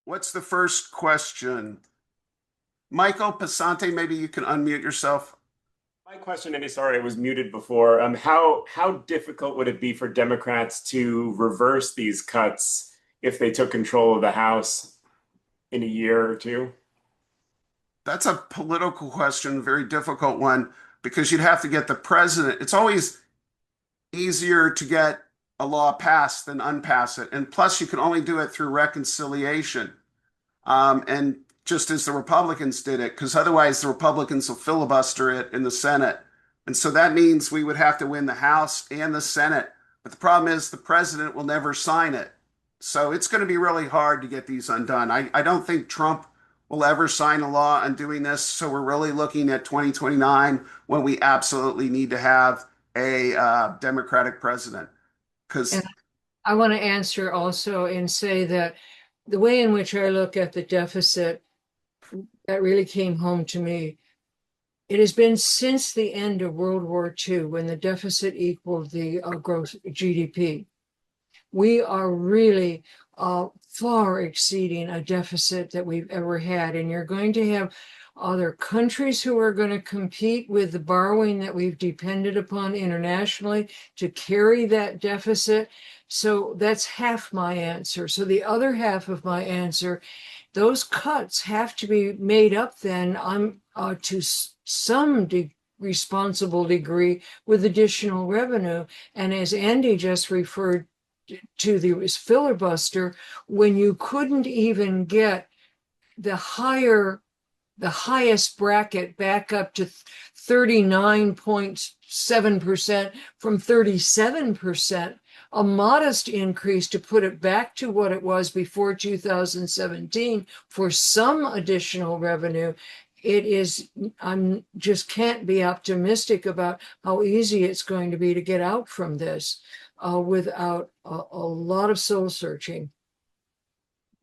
What's the first question? Michael Passante, maybe you can unmute yourself. My question, and sorry, I was muted before. How difficult would it be for Democrats to reverse these cuts if they took control of the House in a year or two? That's a political question, very difficult one, because you'd have to get the president. It's always easier to get a law passed than unpass it. And plus, you can only do it through reconciliation. And just as the Republicans did it, because otherwise the Republicans will filibuster it in the Senate. And so that means we would have to win the House and the Senate. But the problem is the president will never sign it. So it's going to be really hard to get these undone. I don't think Trump will ever sign a law on doing this. So we're really looking at 2029 when we absolutely need to have a Democratic president. And Because, I want to answer also and say that the way in which I look at the deficit, that really came home to me. It has been since the end of World War II when the deficit equaled the gross GDP. We are really far exceeding a deficit that we've ever had. And you're going to have other countries who are going to compete with the borrowing that we've depended upon internationally to carry that deficit. So that's half my answer. So the other half of my answer, those cuts have to be made up then to some responsible degree with additional revenue. And as Andy just referred to the filibuster, when you couldn't even get the highest bracket back up to 39.7% from 37%, a modest increase to put it back to what it was before 2017 for some additional revenue. I'm just can't be optimistic about how easy it's going to be to get out from this without a lot of soul searching.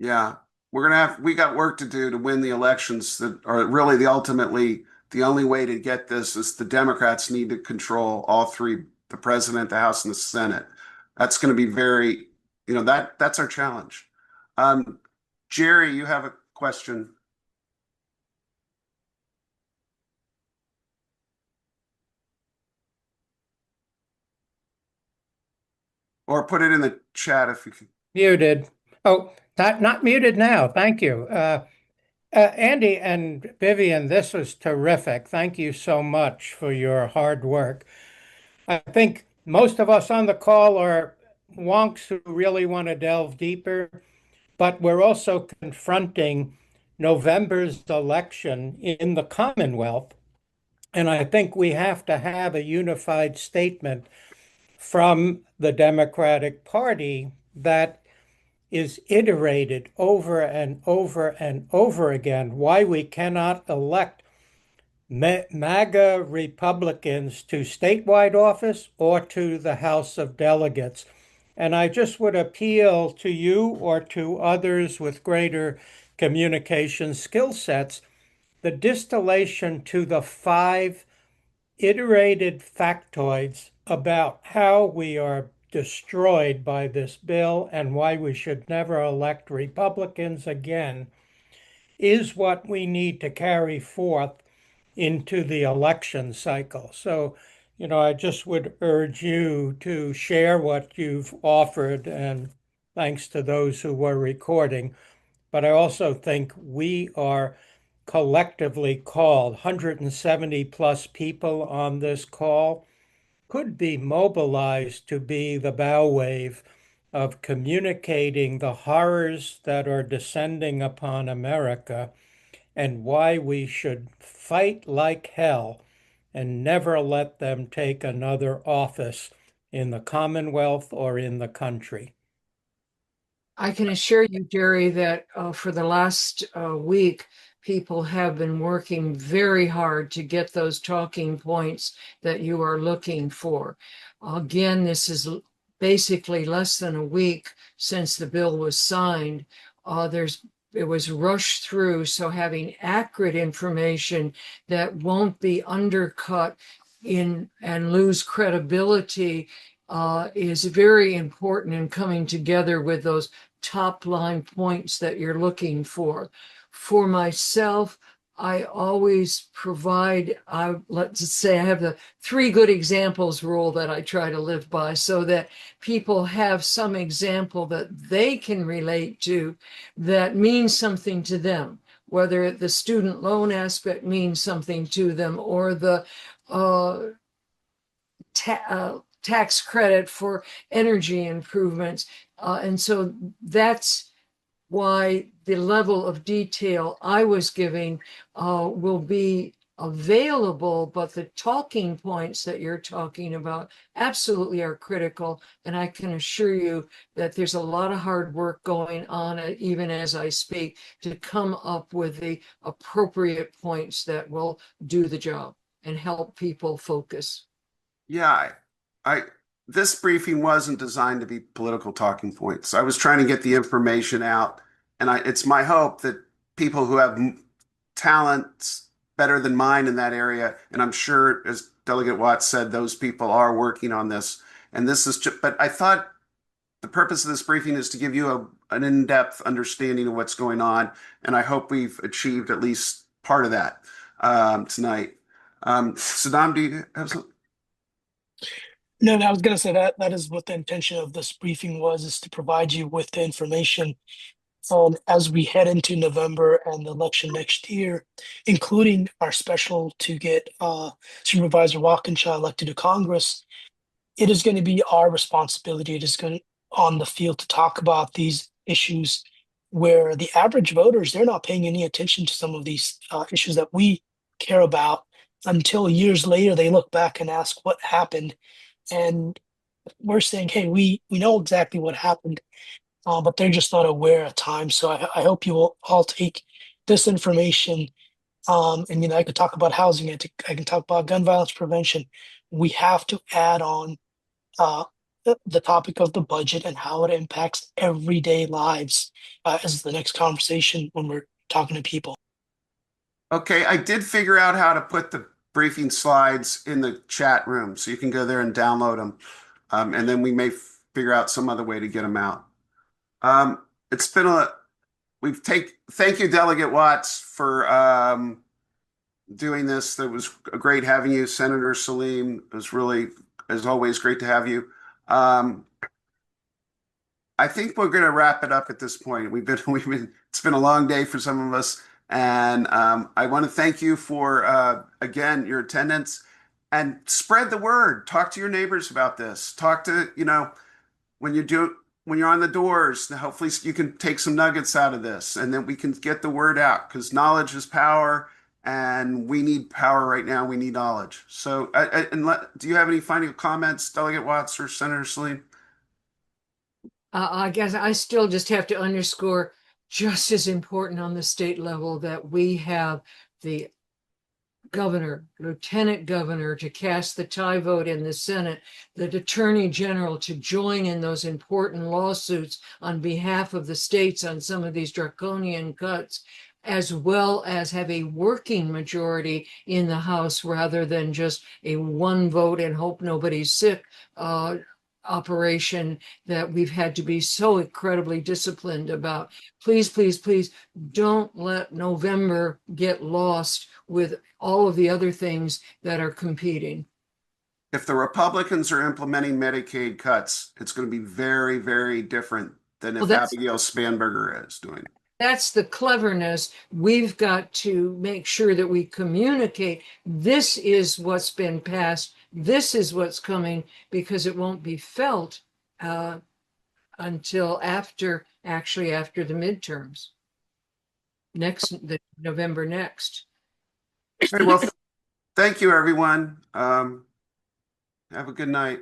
yeah, we got work to do to win the elections that are really ultimately the only way to get this is the Democrats need to control all three, the president, the House, and the Senate. That's going to be very, that's our challenge. Um, Jerry, you have a question. Or put it in the chat if you can. Muted. Oh, not muted now. Thank you. Andy and Vivian, this was terrific. Thank you so much for your hard work. I think most of us on the call are wonks who really want to delve deeper, but we're also confronting November's election in the Commonwealth. And I think we have to have a unified statement from the Democratic Party that is iterated over and over and over again why we cannot elect MAGA Republicans to statewide office or to the House of Delegates. And I just would appeal to you or to others with greater communication skill sets, the distillation to the 5 iterated factoids about how we are destroyed by this bill and why we should never elect Republicans again is what we need to carry forth into the election cycle. So, I just would urge you to share what you've offered, and thanks to those who were recording. But I also think we are collectively called, 170 plus people on this call, could be mobilized to be the bow wave of communicating the horrors that are descending upon America and why we should fight like hell and never let them take another office in the Commonwealth or in the country. I can assure you, Jerry, that for the last week, people have been working very hard to get those talking points that you are looking for. Again, this is basically less than a week since the bill was signed. It was rushed through, so having accurate information that won't be undercut in and lose credibility is very important in coming together with those top line points that you're looking for. For myself, I always provide, let's say I have the 3 good examples rule that I try to live by, so that people have some example that they can relate to that means something to them, whether the student loan aspect means something to them, or the tax credit for energy improvements. And so that's why the level of detail I was giving will be available, but the talking points that you're talking about absolutely are critical. And I can assure you that there's a lot of hard work going on, even as I speak, to come up with the appropriate points that will do the job and help people focus. Yeah, I this briefing wasn't designed to be political talking points. I was trying to get the information out, and it's my hope that people who have talents better than mine in that area, and I'm sure, as Delegate Watts said, those people are working on this. And this is just, but I thought the purpose of this briefing is to give you an in-depth understanding of what's going on, and I hope we've achieved at least part of that tonight. Saddam, do you have some? No, I was going to say that that is what the intention of this briefing was, is to provide you with the information as we head into November and the election next year, including our special to get Supervisor Walkinshaw elected to Congress. It is going to be our responsibility. It is going to, on the field, to talk about these issues where the average voters, they're not paying any attention to some of these issues that we care about until years later they look back and ask what happened. And we're saying, hey, we know exactly what happened, but they're just not aware at times. So I hope you will all take this information. And I could talk about housing. I can talk about gun violence prevention. We have to add on the topic of the budget and how it impacts everyday lives as the next conversation when we're talking to people. Okay, I did figure out how to put the briefing slides in the chat room, so you can go there and download them. And then we may figure out some other way to get them out. It's been thank you, Delegate Watts, for doing this. That was great having you. Senator Salim, it was really, as always, great to have you. I think we're going to wrap it up at this point. It's been a long day for some of us. And I want to thank you for, again, your attendance, and spread the word. Talk to your neighbors about this. Talk to, when you're on the doors, hopefully you can take some nuggets out of this, and then we can get the word out, because knowledge is power, and we need power right now. We need knowledge. So, do you have any final comments, Delegate Watts or Senator Salim? I guess I still just have to underscore, just as important on the state level, that we have the governor, lieutenant governor to cast the tie vote in the Senate, the attorney general to join in those important lawsuits on behalf of the states on some of these draconian cuts, as well as have a working majority in the House rather than just a one vote and hope nobody's sick operation that we've had to be so incredibly disciplined about. Please, please, please don't let November get lost with all of the other things that are competing. If the Republicans are implementing Medicaid cuts, it's going to be very, very different than if Abigail Spanberger is doing it. That's the cleverness. We've got to make sure that we communicate. This is what's been passed. This is what's coming, because it won't be felt until after the midterms. The November next. Very well. Thank you, everyone. Have a good night.